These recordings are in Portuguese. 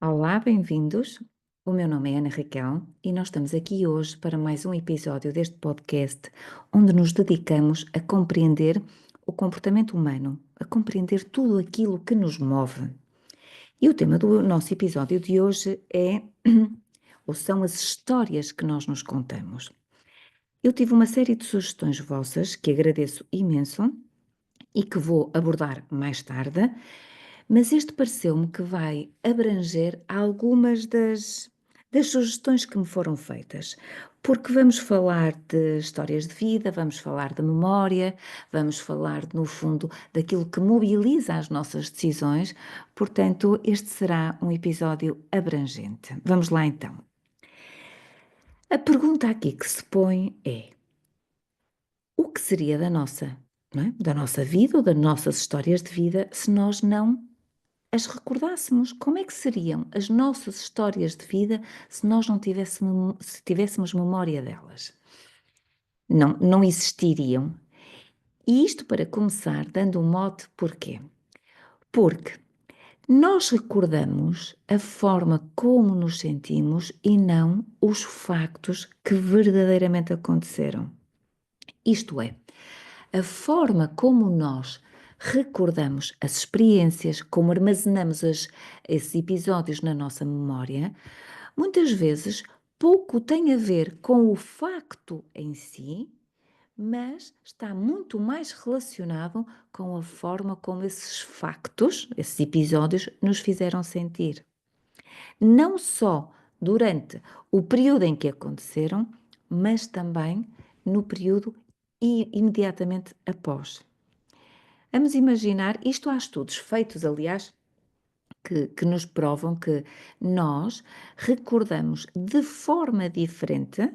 Olá, bem-vindos. O meu nome é Ana Raquel e nós estamos aqui hoje para mais um episódio deste podcast onde nos dedicamos a compreender o comportamento humano, a compreender tudo aquilo que nos move. E o tema do nosso episódio de hoje é ou são as histórias que nós nos contamos. Eu tive uma série de sugestões vossas que agradeço imenso e que vou abordar mais tarde, mas este pareceu-me que vai abranger algumas das sugestões que me foram feitas, porque vamos falar de histórias de vida, vamos falar de memória, vamos falar, no fundo, daquilo que mobiliza as nossas decisões, portanto, este será um episódio abrangente. Vamos lá então. A pergunta aqui que se põe é: o que seria da nossa, não é? Da nossa vida ou das nossas histórias de vida se nós não as recordássemos? Como é que seriam as nossas histórias de vida se nós não tivéssemos, se tivéssemos memória delas? Não existiriam. E isto para começar, dando um mote, porquê? Porque nós recordamos a forma como nos sentimos e não os factos que verdadeiramente aconteceram. Isto é, a forma como nós recordamos as experiências, como armazenamos esses episódios na nossa memória, muitas vezes pouco tem a ver com o facto em si, mas está muito mais relacionado com a forma como esses factos, esses episódios, nos fizeram sentir. Não só durante o período em que aconteceram, mas também no período imediatamente após. Vamos imaginar, isto há estudos feitos, aliás, que nos provam que nós recordamos de forma diferente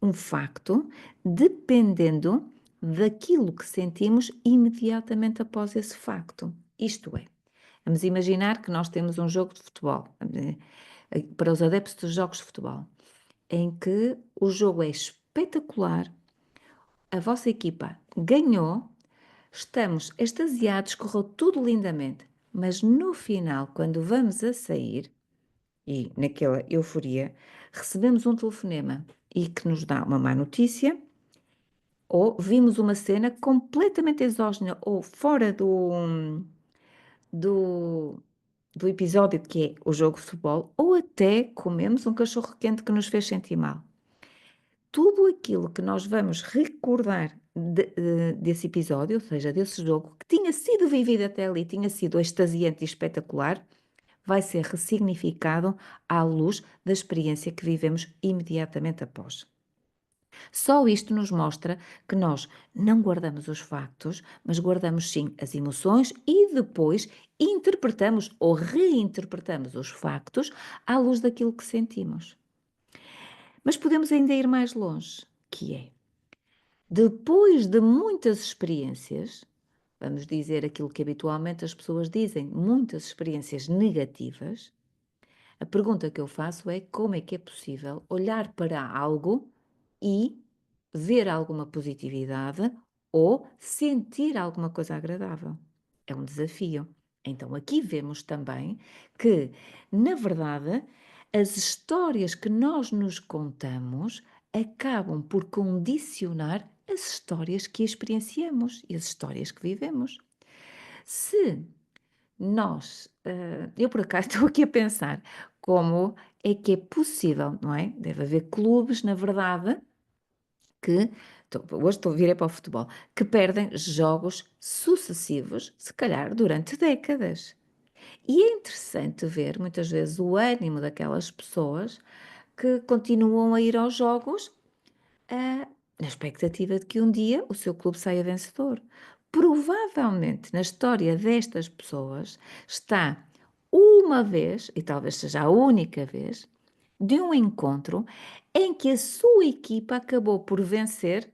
um facto, dependendo daquilo que sentimos imediatamente após esse facto. Isto é, vamos imaginar que nós temos um jogo de futebol, para os adeptos dos jogos de futebol, em que o jogo é espetacular, a vossa equipa ganhou, estamos extasiados, correu tudo lindamente, mas no final, quando vamos a sair, e naquela euforia, recebemos um telefonema e que nos dá uma má notícia, ou vimos uma cena completamente exógena ou fora do, do episódio que é o jogo de futebol, ou até comemos um cachorro quente que nos fez sentir mal. Tudo aquilo que nós vamos recordar desse episódio, ou seja, desse jogo, que tinha sido vivido até ali, tinha sido extasiante e espetacular, vai ser ressignificado à luz da experiência que vivemos imediatamente após. Só isto nos mostra que nós não guardamos os factos, mas guardamos sim as emoções e depois interpretamos ou reinterpretamos os factos à luz daquilo que sentimos. Mas podemos ainda ir mais longe, que é, depois de muitas experiências, vamos dizer aquilo que habitualmente as pessoas dizem, muitas experiências negativas, a pergunta que eu faço é como é que é possível olhar para algo e ver alguma positividade ou sentir alguma coisa agradável. É um desafio. Então aqui vemos também que, na verdade, as histórias que nós nos contamos acabam por condicionar as histórias que experienciamos e as histórias que vivemos. Se nós, eu por acaso estou aqui a pensar como é que é possível, não é? Deve haver clubes, na verdade, que hoje virei para o futebol, que perdem jogos sucessivos, se calhar durante décadas. E é interessante ver muitas vezes o ânimo daquelas pessoas que continuam a ir aos jogos, na expectativa de que um dia o seu clube saia vencedor. Provavelmente na história destas pessoas está uma vez, e talvez seja a única vez, de um encontro em que a sua equipa acabou por vencer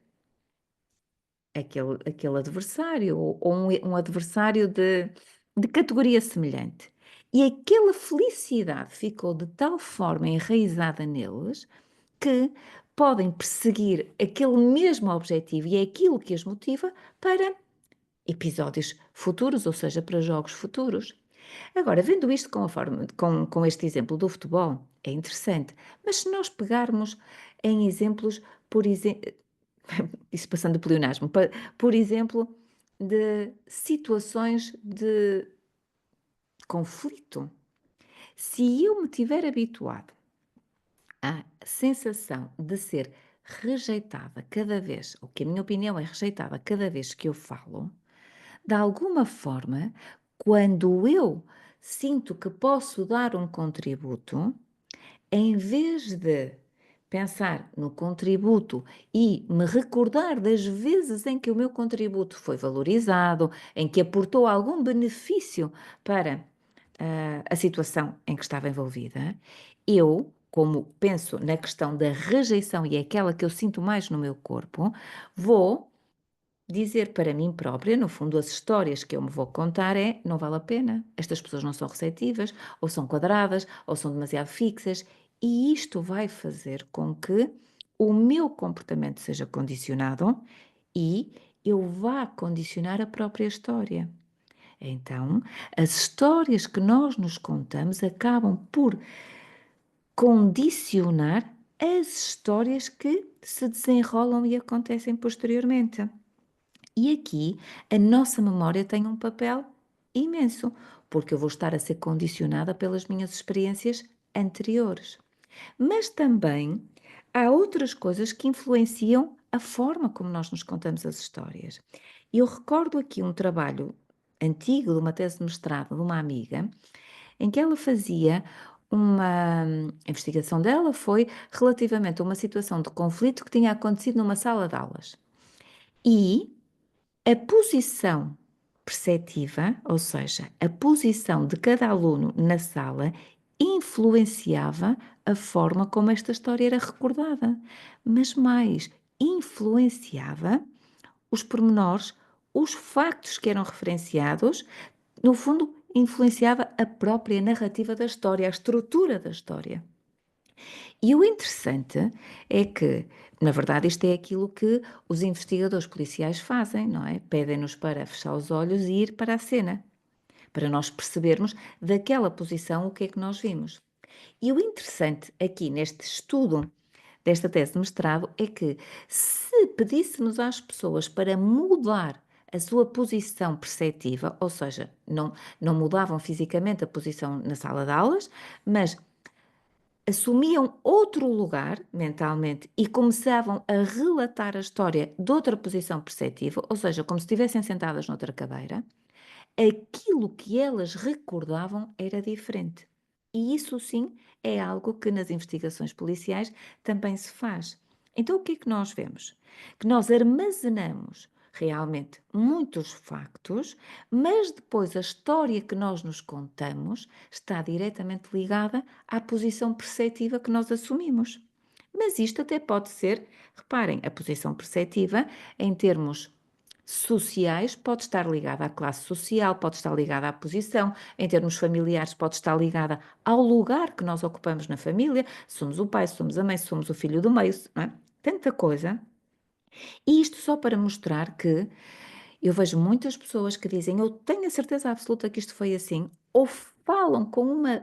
aquele adversário, ou um adversário de categoria semelhante. E aquela felicidade ficou de tal forma enraizada neles que podem perseguir aquele mesmo objetivo e é aquilo que as motiva para episódios futuros, ou seja, para jogos futuros. Agora, vendo isto com este exemplo do futebol, é interessante, mas se nós pegarmos em exemplos, por exemplo, isso passando o pleonasmo, por exemplo, de situações de conflito, se eu me tiver habituado à sensação de ser rejeitada cada vez, ou que a minha opinião é rejeitada cada vez que eu falo, de alguma forma, quando eu sinto que posso dar um contributo, em vez de pensar no contributo e me recordar das vezes em que o meu contributo foi valorizado, em que aportou algum benefício para a situação em que estava envolvida, eu, como penso na questão da rejeição e é aquela que eu sinto mais no meu corpo, vou dizer para mim própria, no fundo, as histórias que eu me vou contar é: não vale a pena, estas pessoas não são receptivas, ou são quadradas, ou são demasiado fixas, e isto vai fazer com que o meu comportamento seja condicionado e eu vá condicionar a própria história. Então, as histórias que nós nos contamos acabam por condicionar as histórias que se desenrolam e acontecem posteriormente. E aqui a nossa memória tem um papel imenso, porque eu vou estar a ser condicionada pelas minhas experiências anteriores. Mas também há outras coisas que influenciam a forma como nós nos contamos as histórias. Eu recordo aqui um trabalho antigo de uma tese de mestrado de uma amiga, em que ela fazia uma a investigação dela foi relativamente a uma situação de conflito que tinha acontecido numa sala de aulas. E a posição perceptiva, ou seja, a posição de cada aluno na sala, influenciava a forma como esta história era recordada, mas mais, influenciava os pormenores, os factos que eram referenciados, no fundo, influenciava a própria narrativa da história, a estrutura da história. E o interessante é que, na verdade, isto é aquilo que os investigadores policiais fazem, não é? Pedem-nos para fechar os olhos e ir para a cena, para nós percebermos daquela posição o que é que nós vimos. E o interessante aqui neste estudo desta tese de mestrado é que, se pedíssemos às pessoas para mudar a sua posição perceptiva, ou seja, não mudavam fisicamente a posição na sala de aulas, mas assumiam outro lugar mentalmente e começavam a relatar a história de outra posição perceptiva, ou seja, como se estivessem sentadas noutra cadeira, aquilo que elas recordavam era diferente. E isso sim é algo que nas investigações policiais também se faz. Então o que é que nós vemos? Que nós armazenamos realmente muitos factos, mas depois a história que nós nos contamos está diretamente ligada à posição perceptiva que nós assumimos. Mas isto até pode ser, reparem, a posição perceptiva em termos sociais pode estar ligada à classe social, pode estar ligada à posição, em termos familiares pode estar ligada ao lugar que nós ocupamos na família, se somos o pai, se somos a mãe, se somos o filho do meio, não é? Tanta coisa. E isto só para mostrar que eu vejo muitas pessoas que dizem: eu tenho a certeza absoluta que isto foi assim, ou falam com uma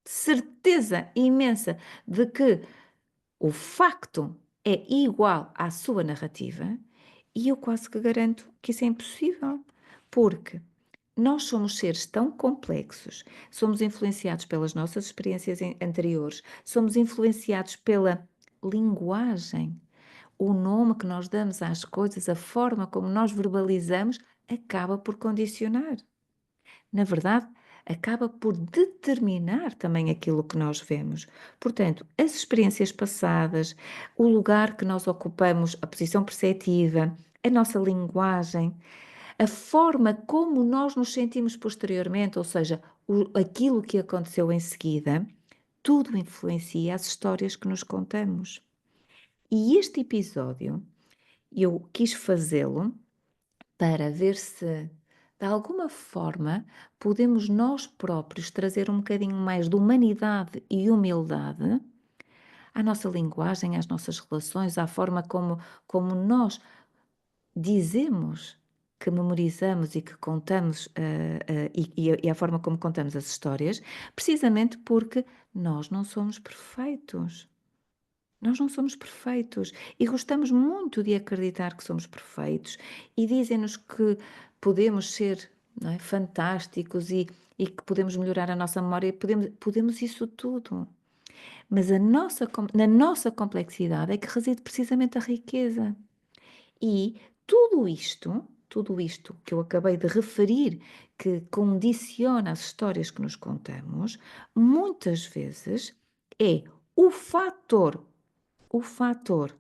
certeza imensa de que o facto é igual à sua narrativa, e eu quase que garanto que isso é impossível, porque nós somos seres tão complexos, somos influenciados pelas nossas experiências anteriores, somos influenciados pela linguagem, o nome que nós damos às coisas, a forma como nós verbalizamos, acaba por condicionar. Na verdade, acaba por determinar também aquilo que nós vemos. Portanto, as experiências passadas, o lugar que nós ocupamos, a posição perceptiva, a nossa linguagem, a forma como nós nos sentimos posteriormente, ou seja, aquilo que aconteceu em seguida, tudo influencia as histórias que nos contamos. E este episódio eu quis fazê-lo para ver se, de alguma forma, podemos nós próprios trazer um bocadinho mais de humanidade e humildade à nossa linguagem, às nossas relações, à forma como nós dizemos que memorizamos e que contamos, e a forma como contamos as histórias, precisamente porque nós não somos perfeitos. Nós não somos perfeitos e gostamos muito de acreditar que somos perfeitos e dizem-nos que podemos ser, não é, fantásticos e que podemos melhorar a nossa memória, podemos isso tudo. Mas na nossa complexidade é que reside precisamente a riqueza. E tudo isto que eu acabei de referir, que condiciona as histórias que nos contamos, muitas vezes é o fator o fator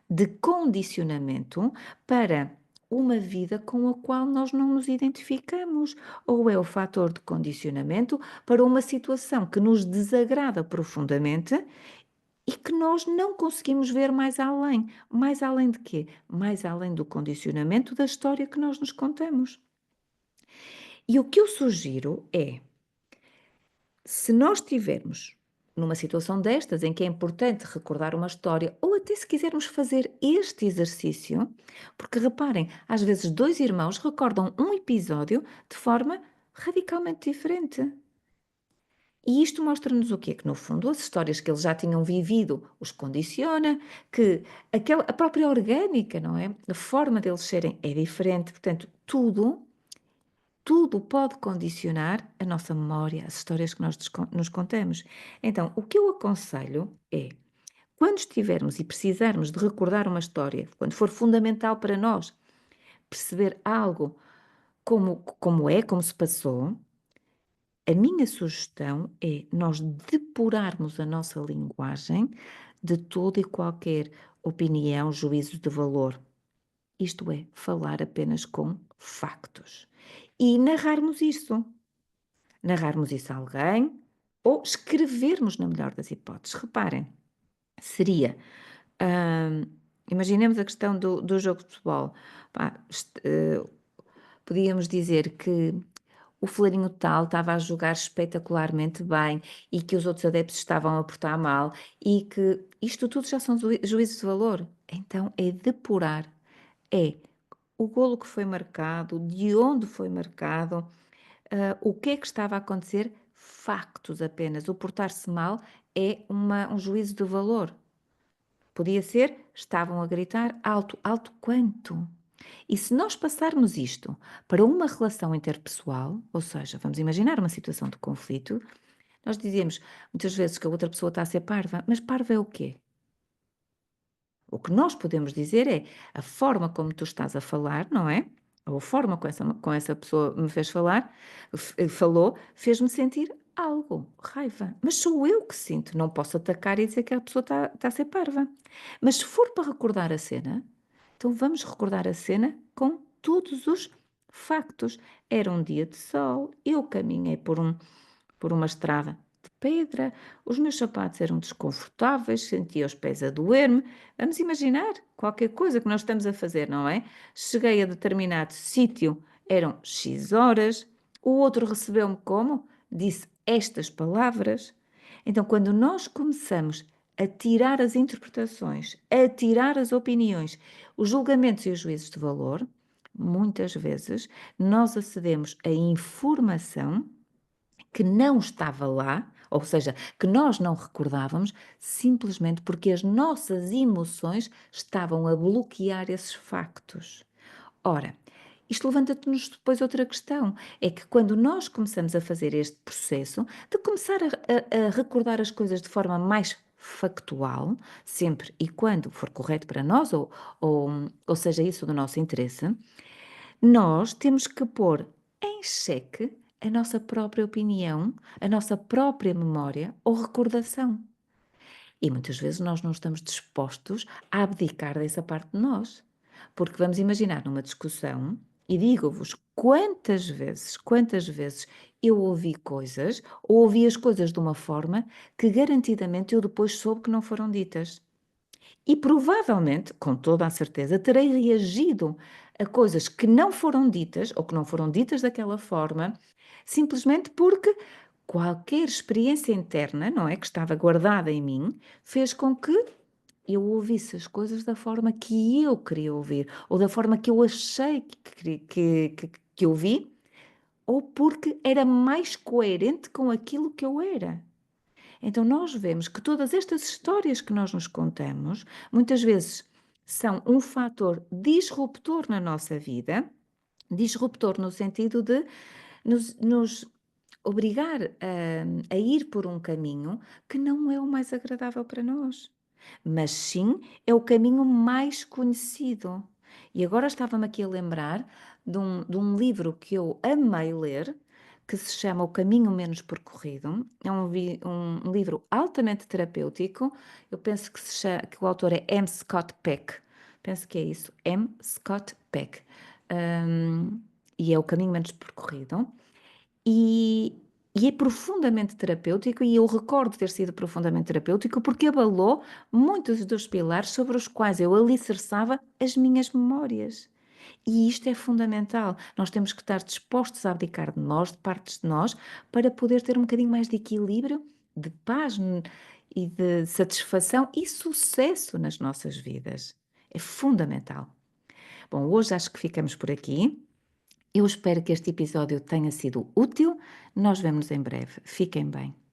de condicionamento para uma vida com a qual nós não nos identificamos, ou é o fator de condicionamento para uma situação que nos desagrada profundamente e que nós não conseguimos ver mais além. Mais além de quê? Mais além do condicionamento da história que nós nos contamos. E o que eu sugiro é, se nós tivermos numa situação destas, em que é importante recordar uma história, ou até se quisermos fazer este exercício, porque reparem, às vezes dois irmãos recordam um episódio de forma radicalmente diferente. E isto mostra-nos o quê? Que no fundo as histórias que eles já tinham vivido os condiciona, que a própria orgânica, não é? A forma deles serem é diferente, portanto, tudo pode condicionar a nossa memória, as histórias que nós nos contamos. Então, o que eu aconselho é, quando estivermos e precisarmos de recordar uma história, quando for fundamental para nós perceber algo como se passou, a minha sugestão é nós depurarmos a nossa linguagem de toda e qualquer opinião, juízo de valor. Isto é, falar apenas com factos. E narrarmos isso a alguém ou escrevermos na melhor das hipóteses. Reparem, seria, hum, imaginemos a questão do jogo de futebol. Pá, podíamos dizer que o fulaninho tal estava a jogar espetacularmente bem e que os outros adeptos estavam a portar mal e que isto tudo já são juízos de valor. Então é depurar, é o golo que foi marcado, de onde foi marcado, o que é que estava a acontecer, factos apenas. O portar-se mal é um juízo de valor. Podia ser, estavam a gritar alto, alto quanto? E se nós passarmos isto para uma relação interpessoal, ou seja, vamos imaginar uma situação de conflito, nós dizemos muitas vezes que a outra pessoa está a ser parva, mas parva é o quê? O que nós podemos dizer é a forma como tu estás a falar, não é? Ou a forma com essa pessoa me fez falar, falou, fez-me sentir algo, raiva. Mas sou eu que sinto, não posso atacar e dizer que a pessoa está a ser parva. Mas se for para recordar a cena, então vamos recordar a cena com todos os factos. Era um dia de sol, eu caminhei por uma estrada de pedra, os meus sapatos eram desconfortáveis, sentia os pés a doer-me. Vamos imaginar qualquer coisa que nós estamos a fazer, não é? Cheguei a determinado sítio, eram X horas, o outro recebeu-me como? Disse estas palavras. Então, quando nós começamos a tirar as interpretações, a tirar as opiniões, os julgamentos e os juízos de valor, muitas vezes nós acedemos a informação que não estava lá, ou seja, que nós não recordávamos, simplesmente porque as nossas emoções estavam a bloquear esses factos. Ora, isto levanta-nos depois outra questão, é que quando nós começamos a fazer este processo de começar a recordar as coisas de forma mais factual, sempre e quando for correto para nós, ou seja isso do nosso interesse, nós temos que pôr em xeque a nossa própria opinião, a nossa própria memória ou recordação. E muitas vezes nós não estamos dispostos a abdicar dessa parte de nós. Porque vamos imaginar numa discussão, e digo-vos quantas vezes eu ouvi coisas, ou ouvi as coisas de uma forma que garantidamente eu depois soube que não foram ditas. E provavelmente, com toda a certeza, terei reagido a coisas que não foram ditas ou que não foram ditas daquela forma, simplesmente porque qualquer experiência interna, não é, que estava guardada em mim, fez com que eu ouvisse as coisas da forma que eu queria ouvir, ou da forma que eu achei que eu vi, ou porque era mais coerente com aquilo que eu era. Então nós vemos que todas estas histórias que nós nos contamos, muitas vezes são um fator disruptor na nossa vida, disruptor no sentido de nos obrigar a ir por um caminho que não é o mais agradável para nós, mas sim é o caminho mais conhecido. E agora estava-me aqui a lembrar de um livro que eu amei ler, que se chama O Caminho Menos Percorrido. É um livro altamente terapêutico. Eu penso que o autor é M. Scott Peck. Penso que é isso, M. Scott Peck. Um, e é O Caminho Menos Percorrido. E, e é profundamente terapêutico, e eu recordo ter sido profundamente terapêutico porque abalou muitos dos pilares sobre os quais eu alicerçava as minhas memórias. E isto é fundamental. Nós temos que estar dispostos a abdicar de nós, de partes de nós, para poder ter um bocadinho mais de equilíbrio, de paz e de satisfação e sucesso nas nossas vidas. É fundamental. Bom, hoje acho que ficamos por aqui. Eu espero que este episódio tenha sido útil. Nós vemos em breve. Fiquem bem.